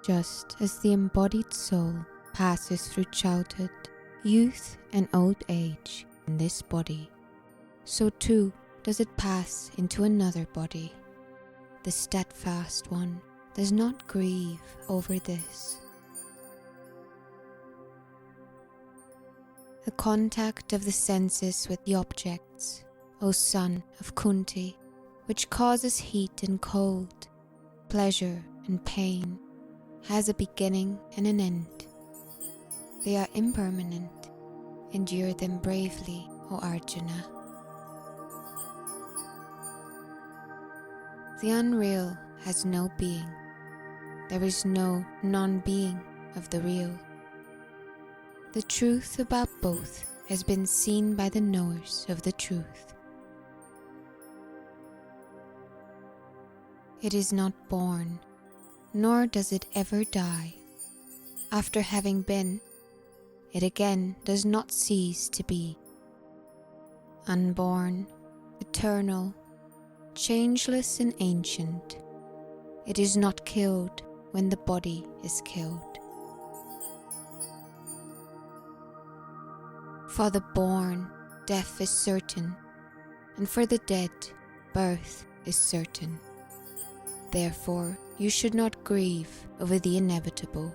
Just as the embodied soul passes through childhood, youth, and old age in this body, so too does it pass into another body. The steadfast one does not grieve over this. The contact of the senses with the objects, O son of Kunti, which causes heat and cold, pleasure and pain, has a beginning and an end. They are impermanent. Endure them bravely, O Arjuna. The unreal has no being. There is no non-being of the real. The truth about both has been seen by the knowers of the truth. It is not born, nor does it ever die. After having been, it again does not cease to be. Unborn, eternal, changeless and ancient, it is not killed when the body is killed. For the born, death is certain, and for the dead, birth is certain. Therefore, you should not grieve over the inevitable.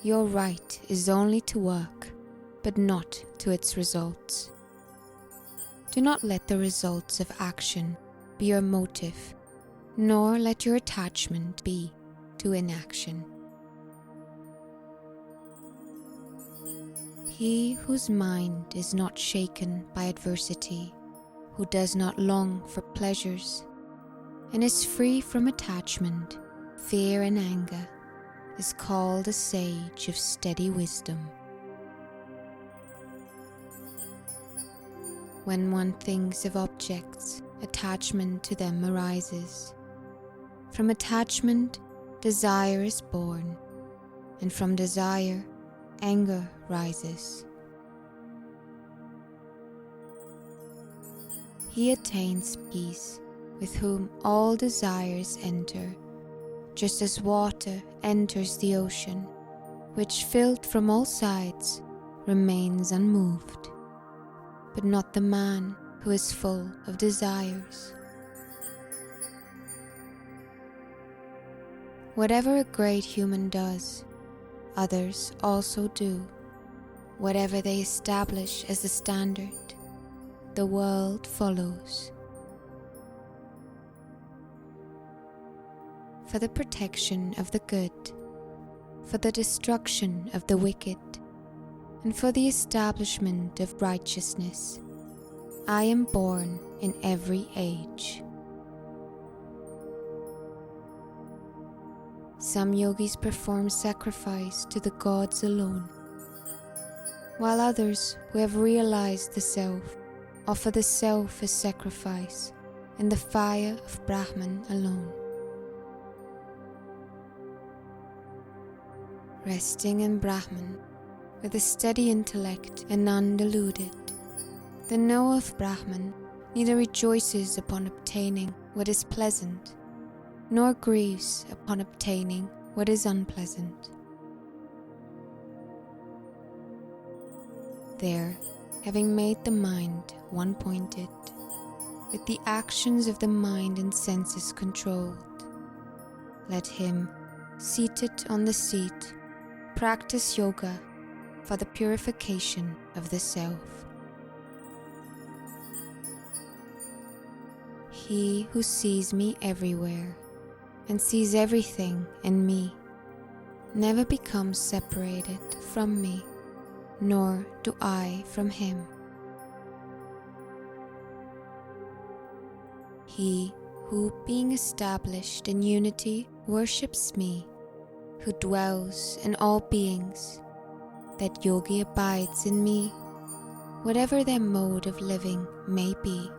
Your right is only to work, but not to its results. Do not let the results of action be your motive, nor let your attachment be to inaction. He whose mind is not shaken by adversity, who does not long for pleasures, and is free from attachment, fear and anger, is called a sage of steady wisdom. When one thinks of objects, attachment to them arises. From attachment, desire is born, and from desire, anger rises. He attains peace with whom all desires enter, just as water enters the ocean, which filled from all sides remains unmoved, but not the man who is full of desires. Whatever a great human does, others also do. Whatever they establish as the standard, the world follows. For the protection of the good, for the destruction of the wicked, and for the establishment of righteousness, I am born in every age. Some yogis perform sacrifice to the gods alone, while others who have realized the self offer the self as sacrifice in the fire of Brahman alone. Resting in Brahman with a steady intellect and undeluded, the knower of Brahman neither rejoices upon obtaining what is pleasant, nor grieves upon obtaining what is unpleasant. There, having made the mind one-pointed, with the actions of the mind and senses controlled, let him, seated on the seat, practice yoga for the purification of the self. He who sees me everywhere and sees everything in me never becomes separated from me, nor do I from him. He who, being established in unity, worships me, who dwells in all beings, that yogi abides in me, whatever their mode of living may be.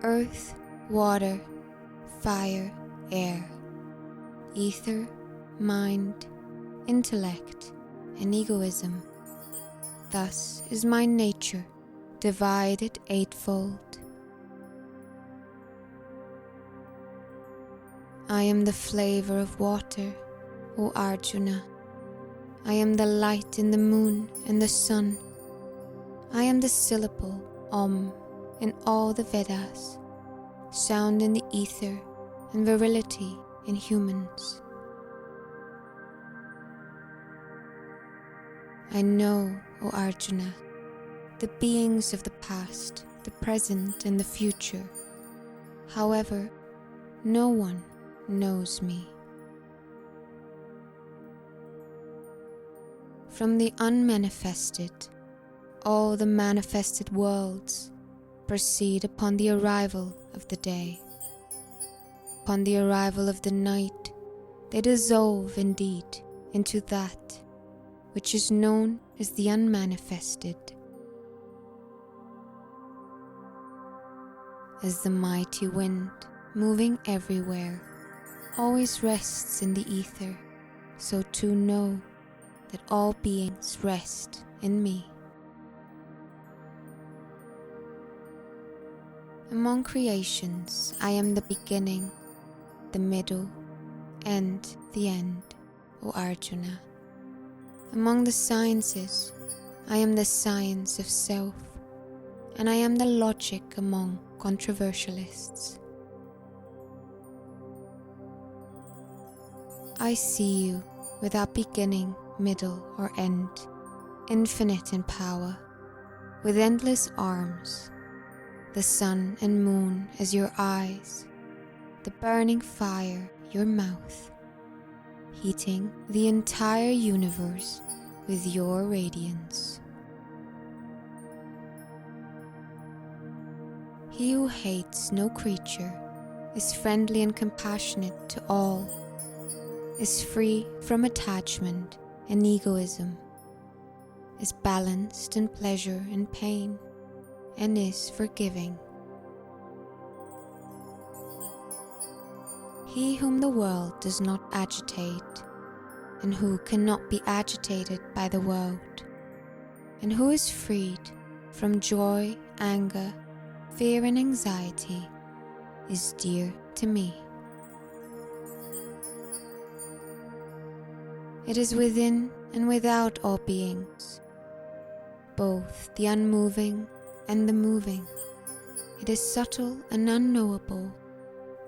Earth, water, fire, air, ether, mind, intellect, and egoism. Thus is my nature divided eightfold. I am the flavor of water, O Arjuna. I am the light in the moon and the sun. I am the syllable Om in all the Vedas, sound in the ether and virility in humans. I know, O Arjuna, the beings of the past, the present and the future. However, no one knows me. From the unmanifested, all the manifested worlds proceed upon the arrival of the day. Upon the arrival of the night, they dissolve indeed into that which is known as the unmanifested. As the mighty wind, moving everywhere, always rests in the ether, so too know that all beings rest in me. Among creations, I am the beginning, the middle, and the end, O Arjuna. Among the sciences, I am the science of self, and I am the logic among controversialists. I see you without beginning, middle, or end, infinite in power, with endless arms, the sun and moon as your eyes, the burning fire your mouth, heating the entire universe with your radiance. He who hates no creature is friendly and compassionate to all, is free from attachment and egoism, is balanced in pleasure and pain, and is forgiving. He whom the world does not agitate, and who cannot be agitated by the world, and who is freed from joy, anger, fear and anxiety, is dear to me. It is within and without all beings, both the unmoving and the moving. It is subtle and unknowable,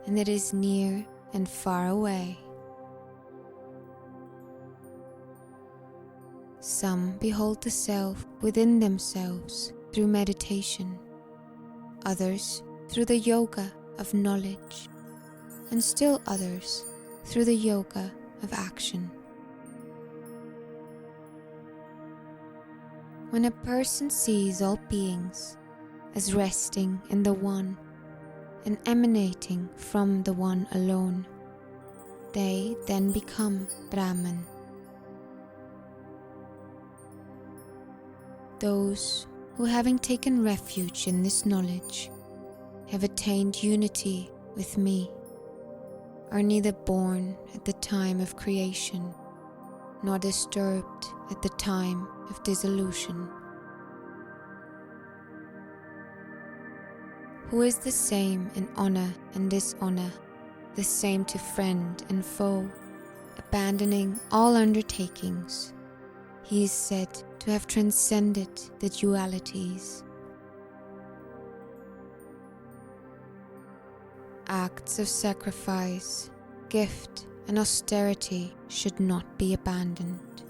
and it is near and far away. Some behold the self within themselves through meditation, others through the yoga of knowledge, and still others through the yoga of action. When a person sees all beings as resting in the One and emanating from the One alone, they then become Brahman. Those who, having taken refuge in this knowledge, have attained unity with me, are neither born at the time of creation, nor disturbed at the time of dissolution. Who is the same in honor and dishonor, the same to friend and foe, abandoning all undertakings, he is said to have transcended the dualities. Acts of sacrifice, gift, and austerity should not be abandoned,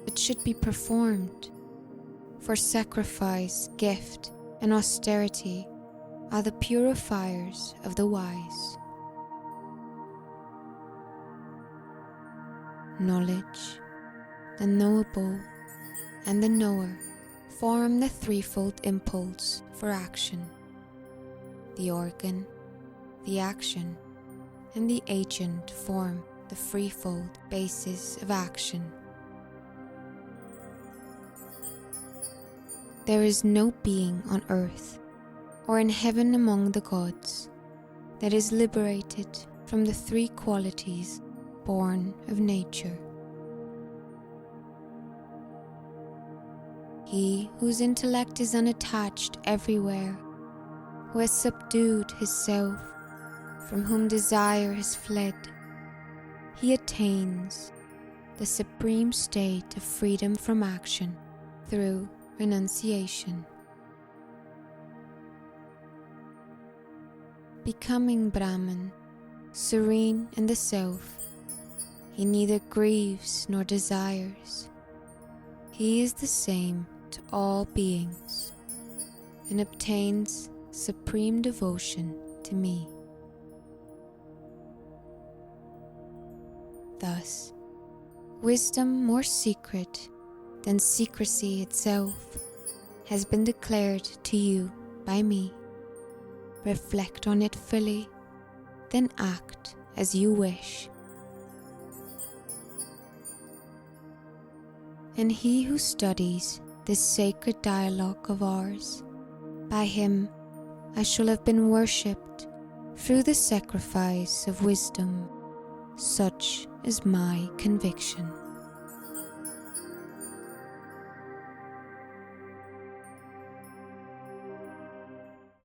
but should be performed, for sacrifice, gift, and austerity are the purifiers of the wise. Knowledge, the knowable, and the knower form the threefold impulse for action. The organ, the action, and the agent form the threefold basis of action. There is no being on earth or in heaven among the gods that is liberated from the three qualities born of nature. He whose intellect is unattached everywhere, who has subdued his self, from whom desire has fled, he attains the supreme state of freedom from action through renunciation. Becoming Brahman, serene in the self, he neither grieves nor desires. He is the same to all beings and obtains supreme devotion to me. Thus, wisdom more secret than secrecy itself has been declared to you by me. Reflect on it fully, then act as you wish. And he who studies this sacred dialogue of ours, by him I shall have been worshipped through the sacrifice of wisdom. Such is my conviction.